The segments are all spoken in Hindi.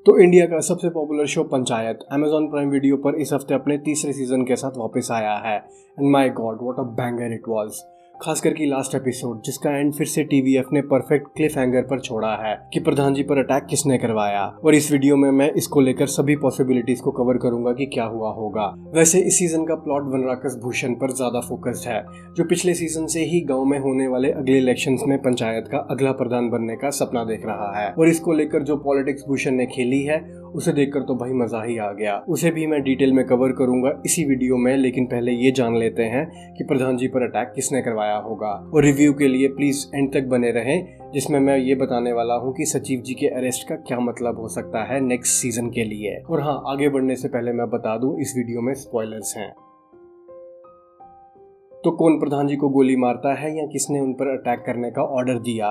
तो इंडिया का सबसे popular show panchayat Amazon prime video पर इस हफ्ते अपने तीसरे सीजन के साथ वापस आया है। And my God what a banger it was. खासकर की लास्ट एपिसोड जिसका एंड फिर से टीवीएफ ने परफेक्ट क्लिफ हैंगर पर छोड़ा है कि प्रधान जी पर अटैक किसने करवाया। और इस वीडियो में मैं इसको लेकर सभी पॉसिबिलिटीज को कवर करूंगा कि क्या हुआ होगा। वैसे इस सीजन का प्लॉट वनराकस भूषण पर ज्यादा फोकस्ड है, जो पिछले सीजन से ही गांव में होने वाले अगले इलेक्शंस में पंचायत का अगला प्रधान बनने का सपना देख रहा है। और इसको लेकर जो पॉलिटिक्स भूषण ने खेली है उसे देखकर तो भाई मजा ही आ गया। उसे भी मैं डिटेल में कवर करूंगा इसी वीडियो में, लेकिन पहले ये जान लेते हैं कि प्रधान जी पर अटैक किसने करवाया होगा। और रिव्यू के लिए प्लीज एंड तक बने रहें, जिसमें मैं ये बताने वाला हूँ कि सचिव जी के अरेस्ट का क्या मतलब हो सकता है नेक्स्ट सीजन के लिए। और हाँ, आगे बढ़ने से पहले मैं बता दूं इस वीडियो में स्पॉयलर्स हैं। तो कौन प्रधान जी को गोली मारता है या किसने उन पर अटैक करने का ऑर्डर दिया,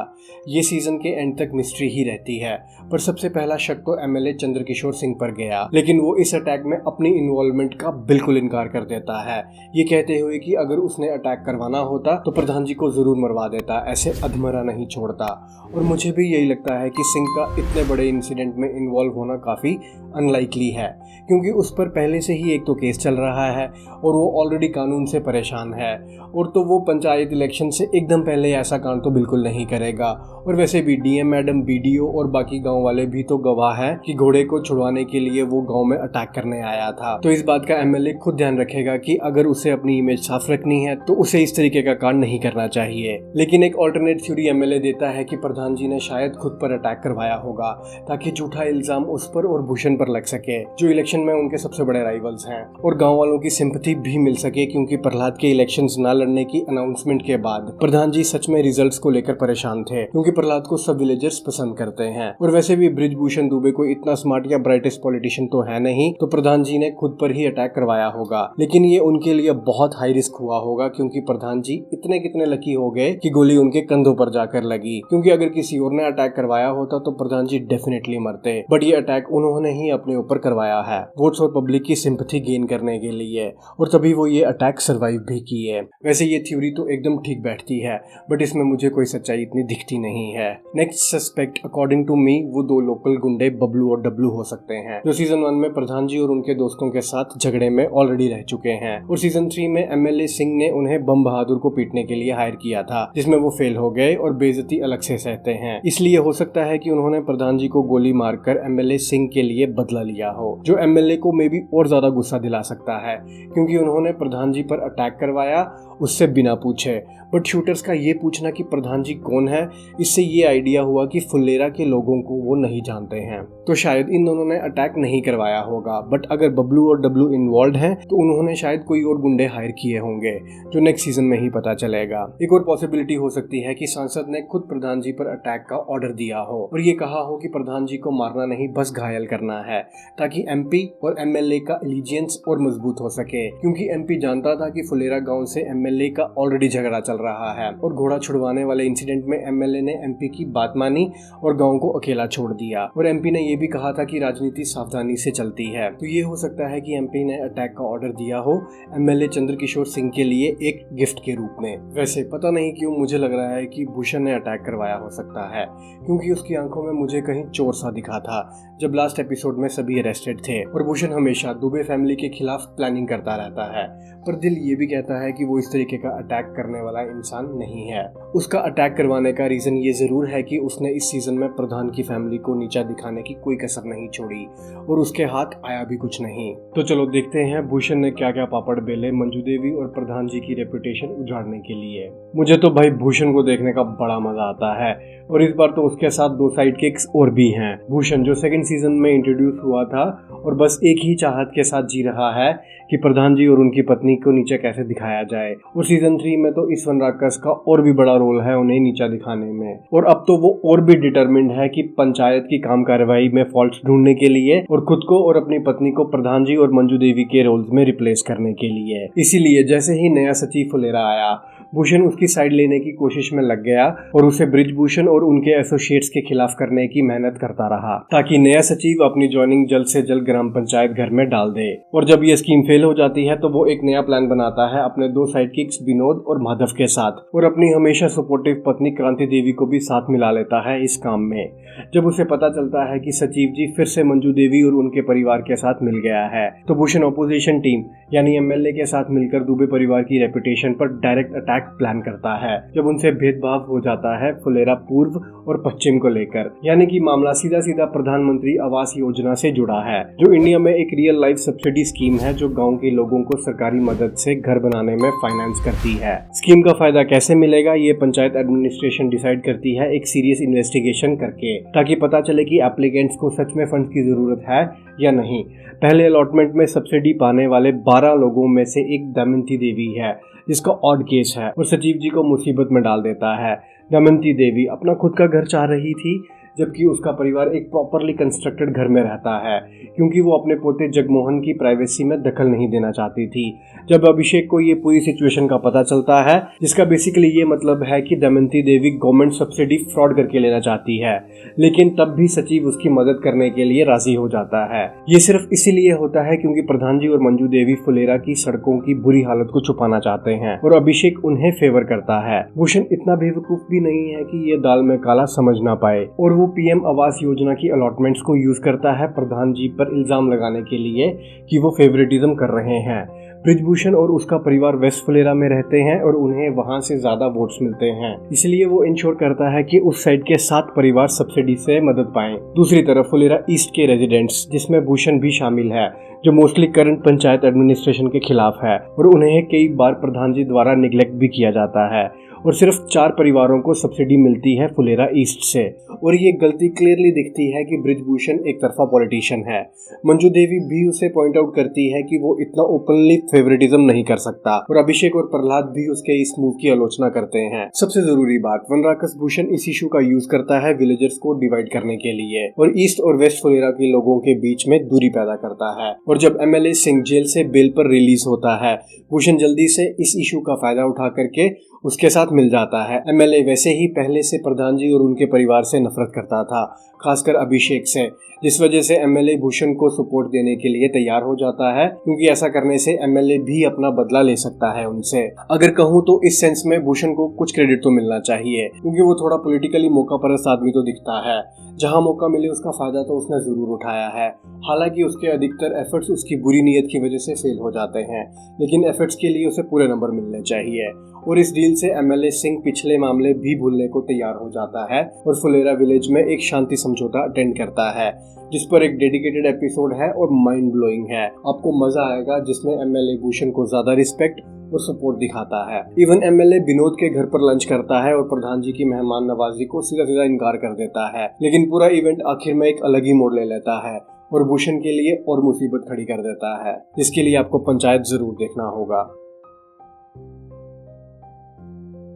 ये सीजन के एंड तक मिस्ट्री ही रहती है। पर सबसे पहला शक तो एमएलए चंद्रकिशोर सिंह पर गया, लेकिन वो इस अटैक में अपनी इन्वॉल्वमेंट का बिल्कुल इनकार कर देता है, ये कहते हुए कि अगर उसने अटैक करवाना होता तो प्रधान जी को जरूर मरवा देता, ऐसे अधमरा नहीं छोड़ता। और मुझे भी यही लगता है कि सिंह का इतने बड़े इंसिडेंट में इन्वॉल्व होना काफी अनलाइकली है, क्योंकि उस पर पहले से ही एक तो केस चल रहा है और वो ऑलरेडी कानून से परेशान है। और तो वो पंचायत इलेक्शन से एकदम पहले ऐसा कांड तो बिल्कुल नहीं करेगा। और वैसे भी डीएम मैडम, बीडीओ और बाकी गांव वाले भी तो गवाह हैं कि घोड़े को छुड़वाने के लिए वो गांव में अटैक करने आया था। तो इस बात का एमएलए खुद ध्यान रखेगा कि अगर उसे अपनी इमेज साफ रखनी है तो उसे इस तरीके का कांड नहीं करना चाहिए। लेकिन एक ऑल्टरनेट थ्योरी एमएलए देता है कि प्रधान जी ने शायद खुद पर अटैक करवाया होगा ताकि झूठा इल्जाम उस पर और भूषण पर लग सके, जो इलेक्शन में उनके सबसे बड़े राइवल्स हैं, और गाँव वालों की सिंपैथी भी मिल सके, क्योंकि प्रहलाद के इलेक्शन न लड़ने की अनाउंसमेंट के बाद प्रधान जी सच में रिजल्ट्स को लेकर परेशान थे, क्योंकि प्रहलाद को सब विलेजर्स पसंद करते हैं। और वैसे भी बृजभूषण दुबे कोई इतना स्मार्ट या ब्राइटेस्ट पॉलिटिशियन तो है नहीं, तो प्रधान जी ने खुद पर ही अटैक करवाया होगा। लेकिन ये उनके लिए बहुत हाई रिस्क हुआ होगा, क्योंकि प्रधान जी इतने कितने लकी हो गए कि गोली उनके कंधों पर जाकर लगी, क्योंकि अगर किसी और ने अटैक करवाया होता तो प्रधान जी डेफिनेटली मरते। बट ये अटैक उन्होंने ही अपने ऊपर करवाया है, वोट्स और पब्लिक की सिंपैथी गेन करने के लिए, और तभी वो ये अटैक सर्वाइव भी किए। वैसे ये थ्योरी तो एकदम ठीक बैठती है, बट इसमें मुझे कोई सच्चाई इतनी दिखती नहीं है। Next suspect according to me वो दो लोकल गुंडे बबलू और डब्लू हो सकते हैं, जो सीजन 1 में प्रधान जी और उनके दोस्तों के साथ झगड़े में ऑलरेडी रह चुके हैं। और सीजन 3 में एमएलए सिंह ने उन्हें बम बहादुर को पीटने के लिए हायर किया था, जिसमें वो फेल हो गए और बेइज्जती अलग से सहते हैं। इसलिए हो सकता है कि उन्होंने प्रधान जी को गोली मारकर एमएलए सिंह के लिए बदला लिया हो, जो एमएलए को मे बी और ज्यादा गुस्सा दिला सकता है, क्योंकि उन्होंने प्रधान जी पर अटैक करवाया उससे बिना पूछे। बट शूटर्स का ये पूछना कि प्रधान जी कौन है, इससे ये आइडिया हुआ कि फुलेरा के लोगों को वो नहीं जानते हैं, तो शायद इन दोनों ने अटैक नहीं करवाया होगा। बट अगर बबलू और डब्लू इन्वॉल्व हैं तो उन्होंने शायद कोई और गुंडे हायर किए होंगे, जो नेक्स्ट सीजन में ही पता चलेगा। एक और पॉसिबिलिटी हो सकती है कि सांसद ने खुद प्रधान जी पर अटैक का ऑर्डर दिया हो और ये कहा हो कि प्रधान जी को मारना नहीं बस घायल करना है, ताकि एमपी और एमएलए का एलिजियंस और मजबूत हो सके, क्योंकि एमपी जानता था कि फुलेरा गांव से एमएलए का ऑलरेडी झगड़ा चल रहा है। और घोड़ा छुड़वाने वाले इंसिडेंट में एमएलए ने एमपी की बात मानी और गांव को अकेला छोड़ दिया। और एमपी ने यह भी कहा था कि राजनीति सावधानी से चलती है, तो ये हो सकता है कि एमपी ने अटैक का ऑर्डर दिया हो एमएलए चंद्रकिशोर सिंह के लिए एक गिफ्ट के रूप में। वैसे पता नहीं क्यों मुझे लग रहा है कि भूषण ने अटैक करवाया हो सकता है, क्योंकि उसकी आंखों में मुझे कहीं चोर सा दिखा था जब लास्ट एपिसोड में सभी अरेस्टेड थे। और भूषण हमेशा दुबे फैमिली के खिलाफ प्लानिंग करता रहता है, पर दिल ये भी कहता है कि वो इस तरीके का अटैक करने वाला इंसान नहीं है। उसका अटैक करवाने का रीजन ये जरूर है कि उसने इस सीजन में प्रधान की फैमिली को नीचा दिखाने की कोई कसर नहीं छोड़ी और उसके हाथ आया भी कुछ नहीं। तो चलो देखते हैं भूषण ने क्या क्या पापड़ बेले मंजू देवी और प्रधान जी की रेपुटेशन उजाड़ने के लिए। मुझे तो भाई भूषण को देखने का बड़ा मजा आता है, और इस बार तो उसके साथ दो साइड किक्स और भी हैं। भूषण जो सेकंड सीजन में इंट्रोड्यूस हुआ था और बस एक ही चाहत के साथ जी रहा है कि प्रधान जी और उनकी पत्नी को नीचे कैसे दिखाया जाए। और सीजन 3 में तो इस वनराकस का और भी बड़ा रोल है उन्हें नीचा दिखाने में, और अब तो वो और भी डिटरमिन्ड है कि पंचायत की काम कार्रवाई में फॉल्ट्स ढूंढने के लिए और खुद को और अपनी पत्नी को प्रधान जी और मंजू देवी के रोल्स में रिप्लेस करने के लिए। इसीलिए जैसे ही नया सचिव फुलेरा आया, भूषण उसकी साइड लेने की कोशिश में लग गया और उसे ब्रिजभूषण और उनके एसोसिएट्स के खिलाफ करने की मेहनत करता रहा ताकि नया सचिव अपनी ज्वाइनिंग जल्द से जल्द ग्राम पंचायत घर में डाल दे। और जब ये स्कीम फेल हो जाती है तो वो एक नया प्लान बनाता है अपने दो साइडकिक्स विनोद और माधव के साथ, और अपनी हमेशा सपोर्टिव पत्नी क्रांति देवी को भी साथ मिला लेता है इस काम में। जब उसे पता चलता है कि सचिव जी फिर से मंजू देवी और उनके परिवार के साथ मिल गया है तो भूषण ऑपोजिशन टीम यानी एमएलए के साथ मिलकर दुबे परिवार की रेपुटेशन पर डायरेक्ट अटैक प्लान करता है। जब उनसे भेदभाव हो जाता है फुलेरा पूर्व और पश्चिम को लेकर, यानी कि मामला सीधा सीधा प्रधानमंत्री आवास योजना से जुड़ा है, जो इंडिया में एक रियल लाइफ सब्सिडी स्कीम है जो गांव के लोगों को सरकारी मदद से घर बनाने में फाइनेंस करती है। स्कीम का फायदा कैसे मिलेगा ये पंचायत एडमिनिस्ट्रेशन डिसाइड करती है एक सीरियस इन्वेस्टिगेशन करके, ताकि पता चले कि एप्लीकेंट्स को सच में फंड की जरूरत है या नहीं। पहले अलॉटमेंट में सब्सिडी पाने वाले 12 लोगों में से एक दमयंती देवी है जिसका ऑड केस है और सचिव जी को मुसीबत में डाल देता है। दमयंती देवी अपना खुद का घर चाह रही थी जबकि उसका परिवार एक प्रॉपरली कंस्ट्रक्टेड घर में रहता है क्योंकि वो अपने पोते जगमोहन की प्राइवेसी में दखल नहीं देना चाहती थी। जब अभिषेक को ये पूरी सिचुएशन का पता चलता है, जिसका बेसिकली ये मतलब है कि दमयंती देवी गवर्नमेंट सब्सिडी फ्रॉड करके लेना चाहती है, लेकिन तब भी सचिव उसकी मदद करने के लिए राजी हो जाता है। ये सिर्फ इसीलिए होता है क्योंकि प्रधान जी और मंजू देवी फुलेरा की सड़कों की बुरी हालत को छुपाना चाहते हैं और अभिषेक उन्हें फेवर करता है। भूषण इतना बेवकूफ भी नहीं है कि ये दाल में काला समझ ना पाए और वो पीएम आवास योजना की अलॉटमेंट्स को यूज करता है प्रधान जी पर इल्जाम लगाने के लिए कि वो फेवरेटिज्म कर रहे हैं। ब्रिजभूषण और उसका परिवार वेस्ट फुलेरा में रहते हैं और उन्हें वहां से ज्यादा वोट्स मिलते हैं, इसलिए वो इंश्योर करता है कि उस साइड के 7 परिवार सब्सिडी से मदद पाएं। दूसरी तरफ फुलेरा ईस्ट के रेजिडेंट्स, जिसमें भूषण भी शामिल है, जो मोस्टली करंट पंचायत एडमिनिस्ट्रेशन के खिलाफ है और उन्हें कई बार प्रधान जी द्वारा निगलेक्ट भी किया जाता है, और सिर्फ 4 परिवारों को सब्सिडी मिलती है फुलेरा ईस्ट से। और ये गलती क्लियरली दिखती है कि ब्रिजभूषण एक तरफा पॉलिटिशियन है। मंजू देवी भी उसे पॉइंट आउट करती है कि वो इतना ओपनली फेवरेटिज्म नहीं कर सकता और अभिषेक और प्रहलाद भी उसके इस मूव की आलोचना करते हैं। सबसे जरूरी बात, वनराकस भूषण इस इशू का यूज करता है विलेजर्स को डिवाइड करने के लिए और ईस्ट और वेस्ट फुलेरा के लोगों के बीच में दूरी पैदा करता है। और जब एमएलए सिंह जेल से बेल पर रिलीज होता है, भूषण जल्दी से इस इशू का फायदा उठा करके उसके साथ मिल जाता है। एमएलए वैसे ही पहले से प्रधान जी और उनके परिवार से नफरत करता था, खासकर अभिषेक से, जिस वजह से एमएलए भूषण को सपोर्ट देने के लिए तैयार हो जाता है क्योंकि ऐसा करने से एमएलए भी अपना बदला ले सकता है उनसे। अगर कहूँ तो इस सेंस में भूषण को कुछ क्रेडिट तो मिलना चाहिए क्योंकि वो थोड़ा पॉलिटिकली मौका परस्त आदमी तो दिखता है। जहां मौका मिले उसका फायदा तो उसने जरूर उठाया है। हालांकि उसके अधिकतर एफर्ट्स उसकी बुरी नीयत की वजह से फेल हो जाते हैं, लेकिन एफर्ट्स के लिए उसे पूरे नंबर मिलने चाहिए। और इस डील से एमएलए सिंह पिछले मामले भी भूलने को तैयार हो जाता है और फुलेरा विलेज में एक शांति समझौता अटेंड करता है, जिस पर एक डेडिकेटेड एपिसोड है और माइंड ब्लोइंग है। आपको मजा आएगा, जिसमें एमएलए भूषण को ज्यादा रिस्पेक्ट और सपोर्ट दिखाता है। इवन एमएलए विनोद के घर पर लंच करता है और प्रधान जी की मेहमान नवाजी को सीधा सीधा इनकार कर देता है, लेकिन पूरा इवेंट आखिर में एक अलग ही मोड़ ले लेता है और भूषण के लिए और मुसीबत खड़ी कर देता है, जिसके लिए आपको पंचायत जरूर देखना होगा।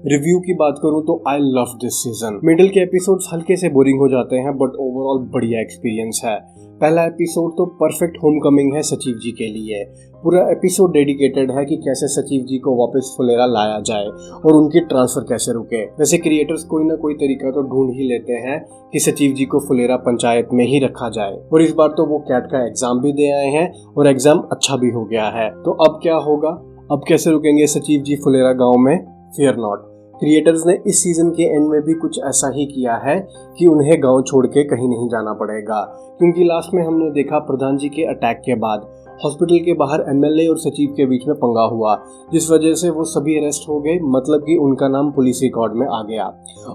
रिव्यू की बात करूं तो I love this season. Middle के एपिसोड्स हल्के से बोरिंग हो जाते हैं बट ओवरऑल बढ़िया एक्सपीरियंस है। पहला एपिसोड तो परफेक्ट होमकमिंग है सचिव जी के लिए। पूरा एपिसोड डेडिकेटेड है कि कैसे सचिव जी को वापस फुलेरा लाया जाए और उनकी ट्रांसफर कैसे रुके। वैसे क्रिएटर्स कोई ना कोई तरीका तो ढूंढ ही लेते हैं कि सचिव जी को फुलेरा पंचायत में ही रखा जाए, और इस बार तो वो कैट का एग्जाम भी दे आए हैं और एग्जाम अच्छा भी हो गया है। तो अब क्या होगा, अब कैसे रुकेंगे सचिव जी फुलेरा गाँव में? Fair not. क्रिएटर्स ने इस सीजन के एंड में भी कुछ ऐसा ही किया है कि उन्हें गांव छोड़ के कहीं नहीं जाना पड़ेगा, क्योंकि लास्ट में हमने देखा प्रधान जी के अटैक के बाद हॉस्पिटल के बाहर एमएलए और सचिव के बीच में पंगा हुआ, जिस वजह से वो सभी अरेस्ट हो गए, मतलब कि उनका नाम पुलिस रिकॉर्ड में आ गया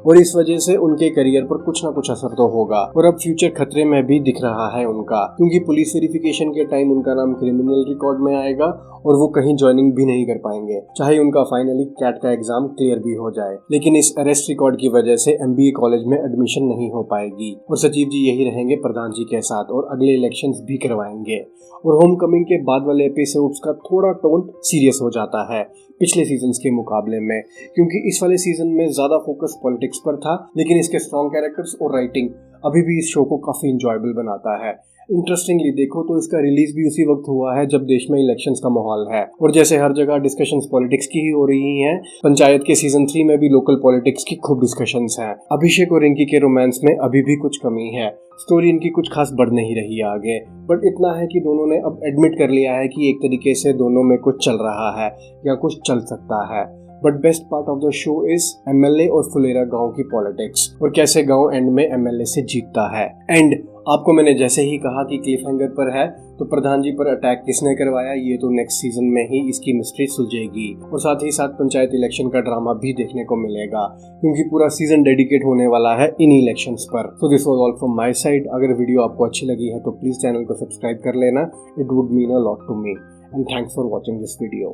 और इस वजह से उनके करियर पर कुछ ना कुछ असर तो होगा और अब फ्यूचर खतरे में भी दिख रहा है उनका, क्योंकि पुलिस वेरिफिकेशन के टाइम उनका नाम क्रिमिनल रिकॉर्ड में आएगा और वो कहीं ज्वाइनिंग भी नहीं कर पाएंगे, चाहे उनका फाइनली कैट का एग्जाम क्लियर भी हो जाए। लेकिन इस अरेस्ट रिकॉर्ड की वजह से एमबीए कॉलेज में एडमिशन नहीं हो पाएगी और सचिव जी यही रहेंगे प्रधान जी के साथ और अगले इलेक्शंस भी करवाएंगे। और होमकमिंग के बाद वाले एपिसोड्स का थोड़ा टोन सीरियस हो जाता है पिछले सीजन्स के मुकाबले में, क्योंकि इस वाले सीजन में ज्यादा फोकस पॉलिटिक्स पर था, लेकिन इसके स्ट्रॉन्ग कैरेक्टर्स और राइटिंग अभी भी इस शो को काफ़ी इंजॉयबल बनाता है। इंटरेस्टिंगली देखो तो इसका रिलीज भी उसी वक्त हुआ है जब देश में इलेक्शंस का माहौल है, और जैसे हर जगह डिस्कशंस पॉलिटिक्स की ही हो रही हैं, पंचायत के सीजन 3 में भी लोकल पॉलिटिक्स की खूब डिस्कशंस हैं। अभिषेक और रिंकी के रोमांस में अभी भी कुछ कमी है, स्टोरी इनकी कुछ खास बढ़ नहीं रही है आगे, बट इतना है कि दोनों ने अब एडमिट कर लिया है कि एक तरीके से दोनों में कुछ चल रहा है या कुछ चल सकता है। But best part of the show is MLA और फुलेरा गांव की पॉलिटिक्स, और कैसे गांव एंड में एमएलए से जीतता है। एंड आपको मैंने जैसे ही कहा कि क्लिफ हैंगर पर है, तो प्रधान जी पर अटैक किसने करवाया ये तो नेक्स्ट सीजन में ही इसकी मिस्ट्री सुलझेगी, और साथ ही साथ पंचायत इलेक्शन का ड्रामा भी देखने को मिलेगा, क्योंकि पूरा सीजन डेडिकेट होने वाला है इन इलेक्शंस पर। So this was all from my side. अगर वीडियो आपको अच्छी लगी है तो प्लीज चैनल को सब्सक्राइब कर लेना, it would mean a lot to me, and thanks for watching this video.